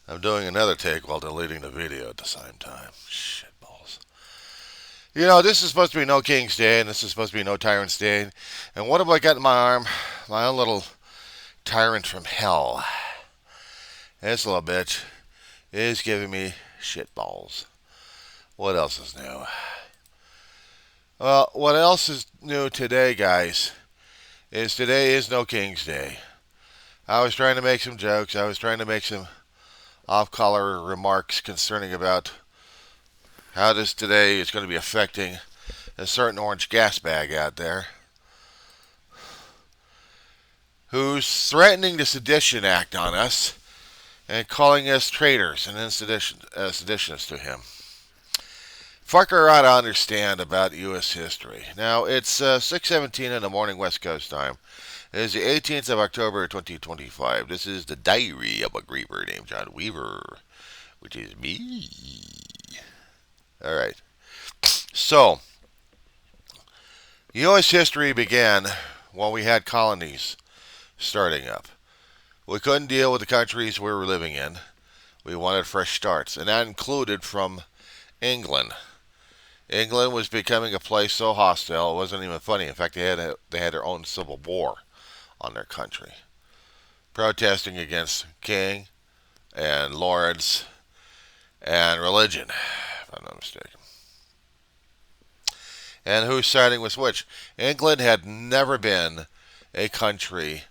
I'm doing another take while deleting the video at the same time. Shit balls. You know, this is supposed to be No King's Day, and this is supposed to be No Tyrant's Day. And what have I got in my arm? My own little tyrant from hell. This little bitch is giving me shit balls. What else is new? Well, what else is new today, guys, is today is No King's Day. I was trying to make some jokes. I was trying to make some off-color remarks concerning about how this today is going to be affecting a certain orange gas bag out there who's threatening the Sedition Act on us and calling us traitors and then seditionists to him. Fucker ought to understand about U.S. history. Now, it's 6:17 in the morning West Coast time. It is the 18th of October, 2025. This is the diary of a griever named John Weaver, which is me. All right. So, U.S. history began when we had colonies starting up. We couldn't deal with the countries we were living in. We wanted fresh starts, and that included from England. England was becoming a place so hostile it wasn't even funny. In fact, they had their own civil war on their country, protesting against king and lords and religion, if I'm not mistaken. And who's siding with which? England had never been a country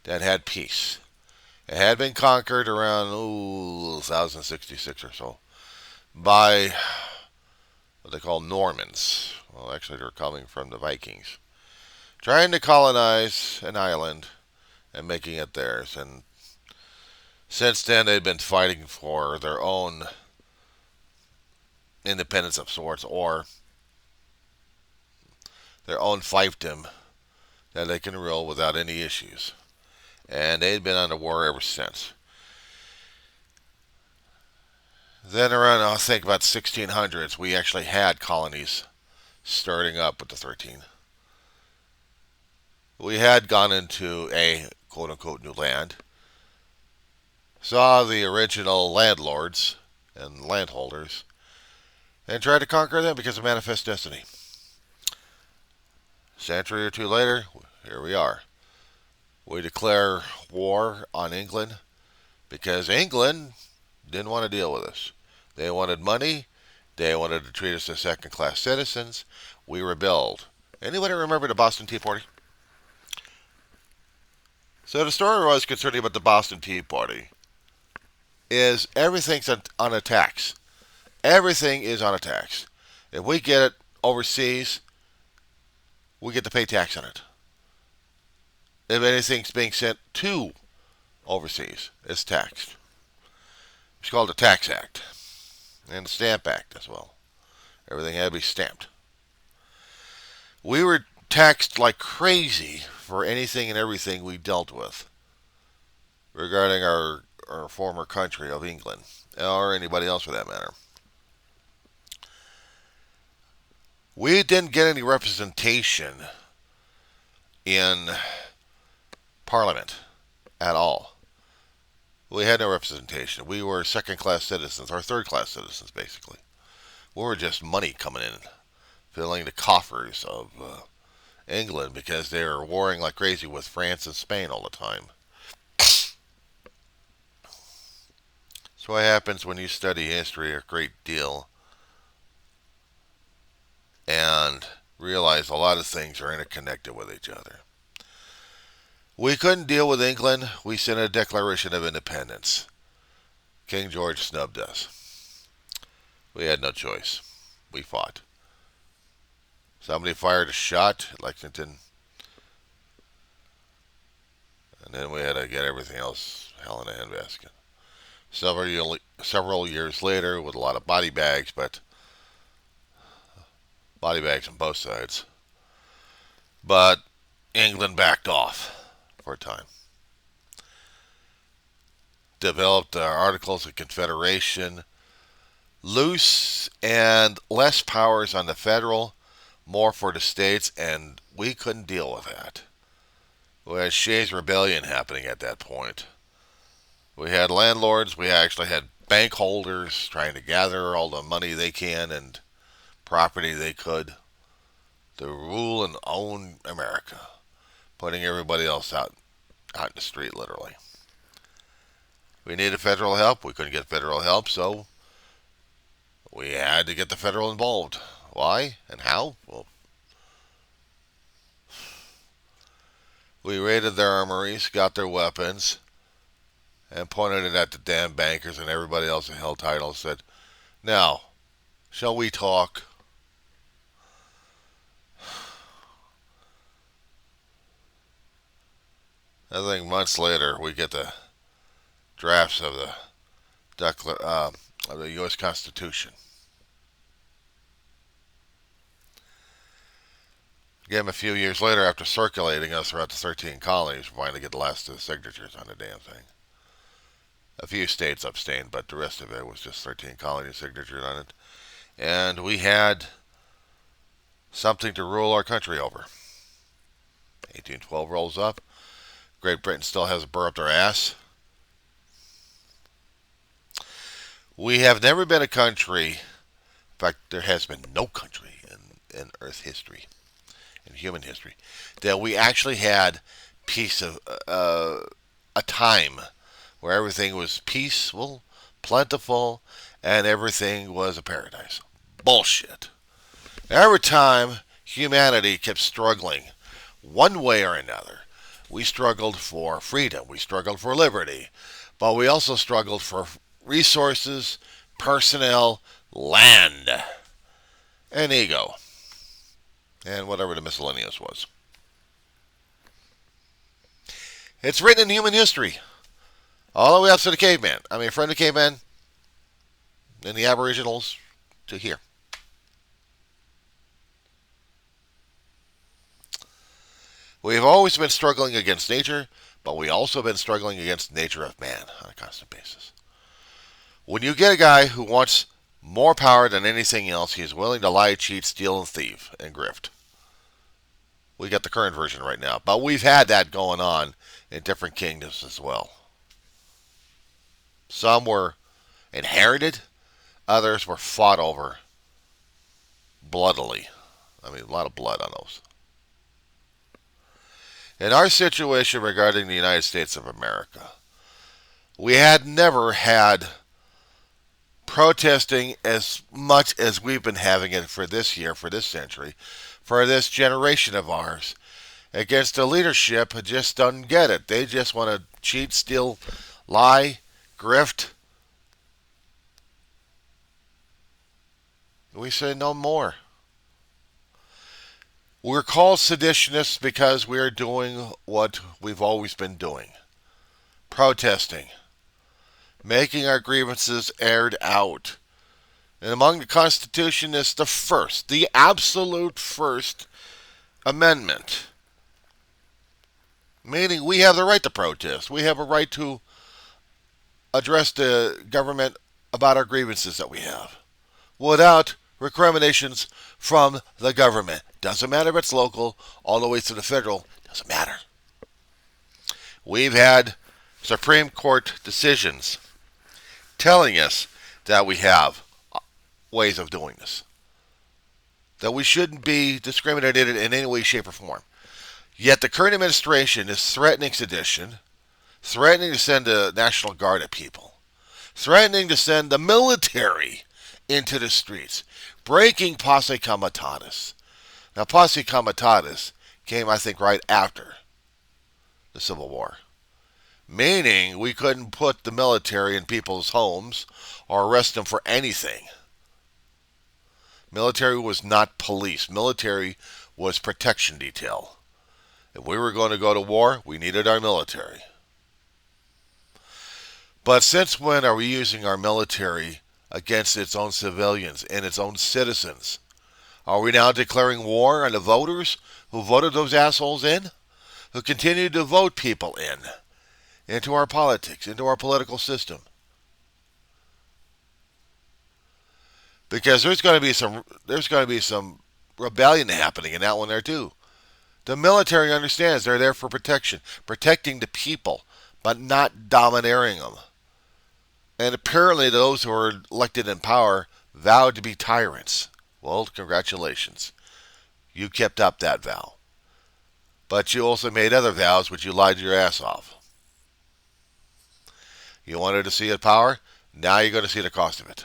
that had peace. It had been conquered around 1066 or so by what they call Normans. Well, actually, they're coming from the Vikings, trying to colonize an island and making it theirs. And since then, they've been fighting for their own independence of sorts, or their own fiefdom that they can rule without any issues. And they'd been under war ever since. Then around, I think about 1600s, we actually had colonies starting up with the 13. We had gone into a quote-unquote new land, saw the original landlords and landholders, and tried to conquer them because of manifest destiny. A century or two later, here we are. We declare war on England because England didn't want to deal with us. They wanted money. They wanted to treat us as second-class citizens. We rebelled. Anybody remember the Boston Tea Party? So the story was concerning about the Boston Tea Party is everything's on a tax. Everything is on a tax. If we get it overseas, we get to pay tax on it. If anything's being sent to overseas, it's taxed. It's called the Tax Act and the Stamp Act as well. Everything had to be stamped. We were taxed like crazy for anything and everything we dealt with regarding our former country of England, or anybody else for that matter. We didn't get any representation in Parliament at all. We had no representation. We were second-class citizens, or third-class citizens, basically. We were just money coming in, filling the coffers of England because they were warring like crazy with France and Spain all the time. That's what happens when you study history a great deal and realize a lot of things are interconnected with each other. We couldn't deal with England. We sent a Declaration of Independence. King George snubbed us. We had no choice. We fought. Somebody fired a shot at Lexington. And then we had to get everything else hell in a handbasket. Several years later, with a lot of body bags, but body bags on both sides. But England backed off for a time. Developed our Articles of Confederation, loose and less powers on the federal, more for the states, and we couldn't deal with that. We had Shays' Rebellion happening at that point, We had landlords. We actually had bank holders trying to gather all the money they can and property they could to rule and own America, putting everybody else out in the street, literally. We needed federal help. We couldn't get federal help, so we had to get the federal involved. Why and how? Well, we raided their armories, got their weapons, and pointed it at the damn bankers and everybody else who held titles. Said, "Now, shall we talk?" I think months later we get the drafts of the U.S. Constitution. Again, a few years later, after circulating us throughout the 13 colonies, we finally get the last of the signatures on the damn thing. A few states abstained, but the rest of it was just 13 colonies signatures on it. And we had something to rule our country over. 1812 rolls up. Great Britain still has a burr up their ass. We have never been a country, in fact, there has been no country in Earth history, in human history, that we actually had peace of a time where everything was peaceful, plentiful, and everything was a paradise. Bullshit. Every time humanity kept struggling, one way or another, we struggled for freedom, we struggled for liberty, but we also struggled for resources, personnel, land, and ego, and whatever the miscellaneous was. It's written in human history, all the way up to the caveman. I mean, from the caveman and the aboriginals to here. We've always been struggling against nature, but we also been struggling against the nature of man on a constant basis. When you get a guy who wants more power than anything else, he's willing to lie, cheat, steal, and thieve, and grift. We got the current version right now, but we've had that going on in different kingdoms as well. Some were inherited, others were fought over bloodily. I mean, a lot of blood on those. In our situation regarding the United States of America, we had never had protesting as much as we've been having it for this year, for this century, for this generation of ours, against a leadership who just doesn't get it. They just want to cheat, steal, lie, grift. We say no more. We're called seditionists because we are doing what we've always been doing. Protesting. Making our grievances aired out. And among the Constitution is the absolute first amendment. Meaning we have the right to protest. We have a right to address the government about our grievances that we have without recriminations from the government. Doesn't matter if it's local, all the way to the federal, doesn't matter. We've had Supreme Court decisions telling us that we have ways of doing this, that we shouldn't be discriminated in any way, shape, or form. Yet the current administration is threatening sedition, threatening to send the National Guard at people, threatening to send the military into the streets, breaking posse comitatus. Now, posse comitatus came, I think, right after the Civil War, meaning we couldn't put the military in people's homes or arrest them for anything. Military was not police. Military was protection detail. If we were going to go to war, we needed our military. But since when are we using our military against its own civilians and its own citizens? Are we now declaring war on the voters who voted those assholes in? Who continue to vote people into our politics, into our political system? Because there's going to be some rebellion happening in that one there too. The military understands they're there for protection, protecting the people, but not domineering them. And apparently those who are elected in power vowed to be tyrants. Well, congratulations. You kept up that vow. But you also made other vows which you lied your ass off. You wanted to see it power? Now you're going to see the cost of it.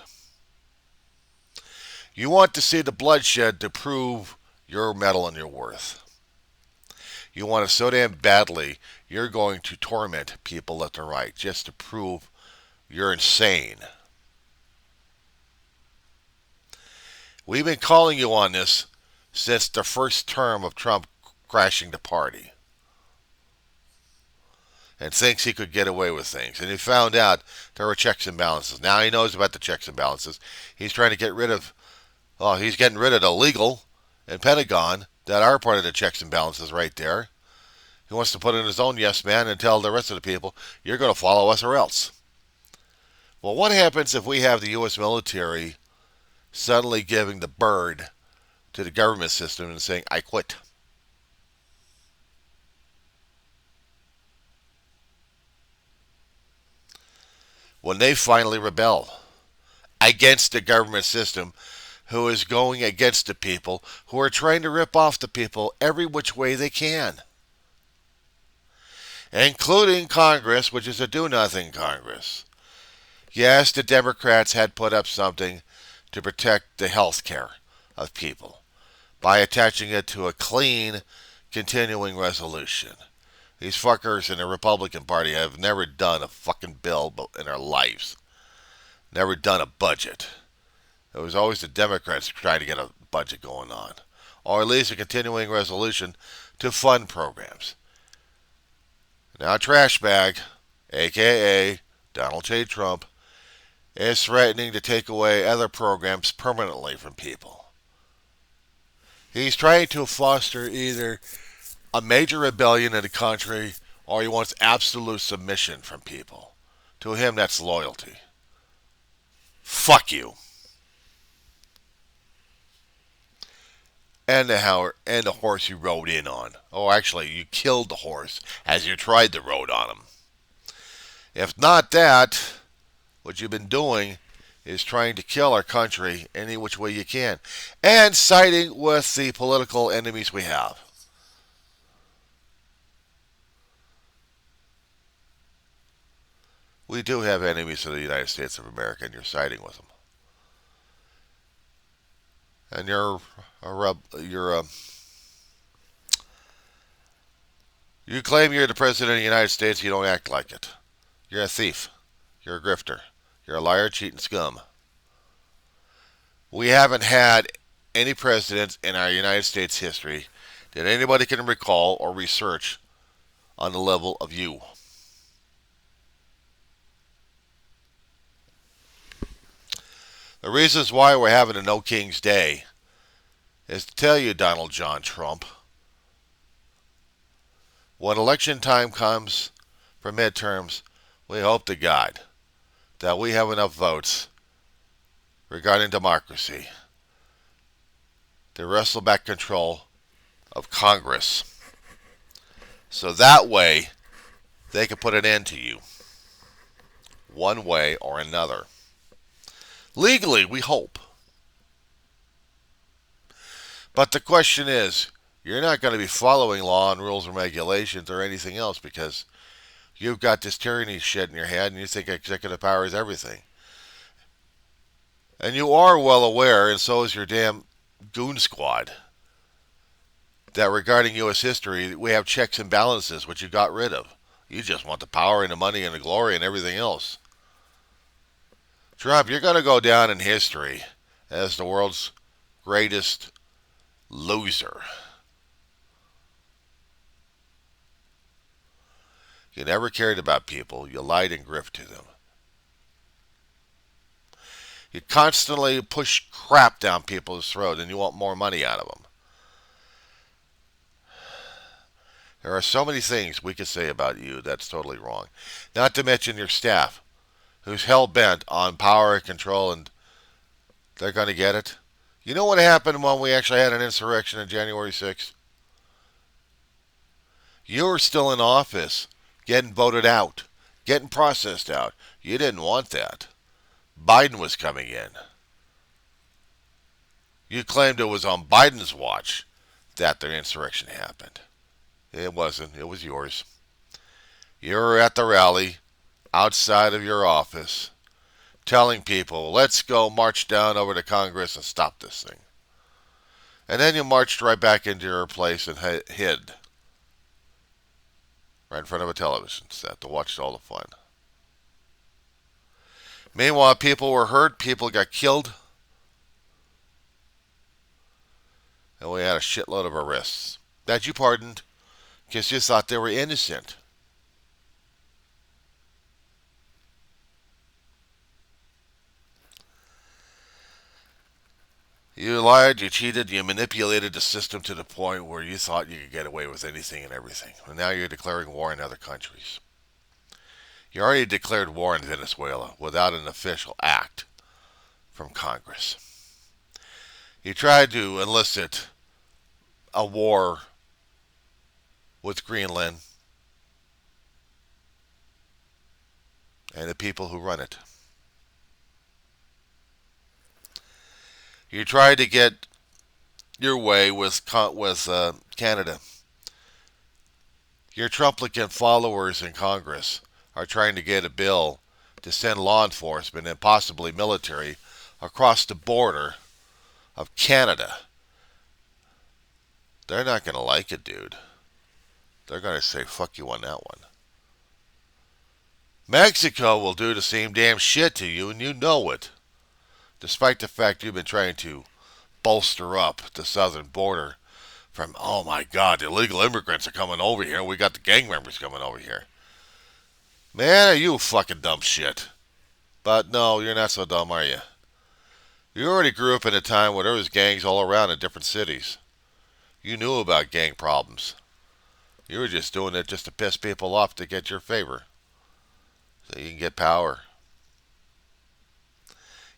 You want to see the bloodshed to prove your mettle and your worth. You want it so damn badly, you're going to torment people left and right just to prove you're insane. We've been calling you on this since the first term of Trump crashing the party. And thinks he could get away with things. And he found out there were checks and balances. Now he knows about the checks and balances. He's trying to get rid of, he's getting rid of the legal and Pentagon that are part of the checks and balances right there. He wants to put in his own yes man and tell the rest of the people, you're going to follow us or else. Well, what happens if we have the U.S. military suddenly giving the bird to the government system and saying, I quit? When they finally rebel against the government system who is going against the people, who are trying to rip off the people every which way they can. Including Congress, which is a do-nothing Congress. Yes, the Democrats had put up something to protect the health care of people by attaching it to a clean, continuing resolution. These fuckers in the Republican Party have never done a fucking bill in their lives. Never done a budget. It was always the Democrats trying to get a budget going on. Or at least a continuing resolution to fund programs. Now Trash Bag, a.k.a. Donald J. Trump, is threatening to take away other programs permanently from people. He's trying to foster either a major rebellion in the country or he wants absolute submission from people. To him, that's loyalty. Fuck you. And the horse you rode in on. Oh, actually, you killed the horse as you tried to ride on him. If not that, what you've been doing is trying to kill our country any which way you can. And siding with the political enemies we have. We do have enemies in the United States of America, and you're siding with them. And you claim you're the president of the United States, you don't act like it. You're a thief. You're a grifter. You're a liar, cheat, and scum. We haven't had any presidents in our United States history that anybody can recall or research on the level of you. The reasons why we're having a No King's Day is to tell you, Donald John Trump, when election time comes for midterms, we hope to God that we have enough votes regarding democracy to wrestle back control of Congress. So that way, they can put an end to you. One way or another. Legally, we hope. But the question is, you're not going to be following law and rules and regulations or anything else because you've got this tyranny shit in your head and you think executive power is everything. And you are well aware, and so is your damn goon squad, that regarding U.S. history, we have checks and balances, which you got rid of. You just want the power and the money and the glory and everything else. Trump, you're going to go down in history as the world's greatest loser. You never cared about people. You lied and grifted to them. You constantly push crap down people's throats and you want more money out of them. There are so many things we could say about you that's totally wrong. Not to mention your staff, who's hell-bent on power and control, and they're going to get it. You know what happened when we actually had an insurrection on January 6th? You were still in office, getting voted out. getting processed out. You didn't want that. Biden was coming in. You claimed it was on Biden's watch that the insurrection happened. It wasn't. It was yours. You were at the rally outside of your office telling people, let's go march down over to Congress and stop this thing. And then you marched right back into your place and hid right in front of a television set to watch all the fun. Meanwhile, people were hurt, people got killed, and we had a shitload of arrests that you pardoned because you thought they were innocent. You lied, you cheated, you manipulated the system to the point where you thought you could get away with anything and everything. And now you're declaring war in other countries. You already declared war in Venezuela without an official act from Congress. You tried to elicit a war with Greenland and the people who run it. You tried to get your way with Canada. Your Trumplican followers in Congress are trying to get a bill to send law enforcement and possibly military across the border of Canada. They're not going to like it, dude. They're going to say, fuck you on that one. Mexico will do the same damn shit to you, and you know it. Despite the fact you've been trying to bolster up the southern border from, oh my God, the illegal immigrants are coming over here. We got the gang members coming over here. Man, are you a fucking dumb shit. But no, you're not so dumb, are you? You already grew up in a time where there was gangs all around in different cities. You knew about gang problems. You were just doing it just to piss people off to get your favor. So you can get power.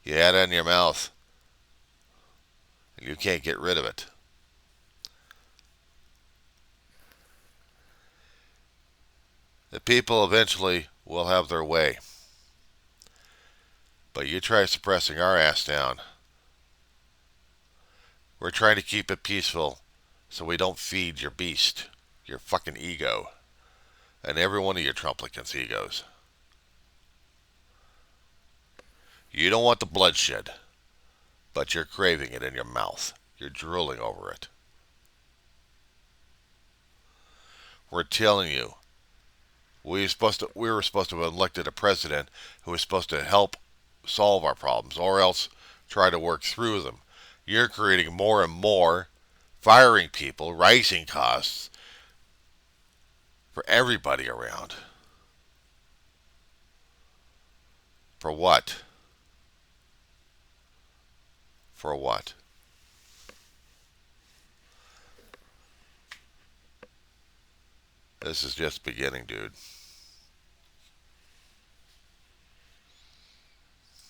You had it in your mouth. And you can't get rid of it. The people eventually will have their way. But you try suppressing our ass down. We're trying to keep it peaceful so we don't feed your beast, your fucking ego, and every one of your Trumplicans' egos. You don't want the bloodshed, but you're craving it in your mouth. You're drooling over it. We're telling you, we were supposed to have elected a president who was supposed to help solve our problems, or else try to work through them. You're creating more and more, firing people, rising costs for everybody around. For what? For what? This is just beginning, dude.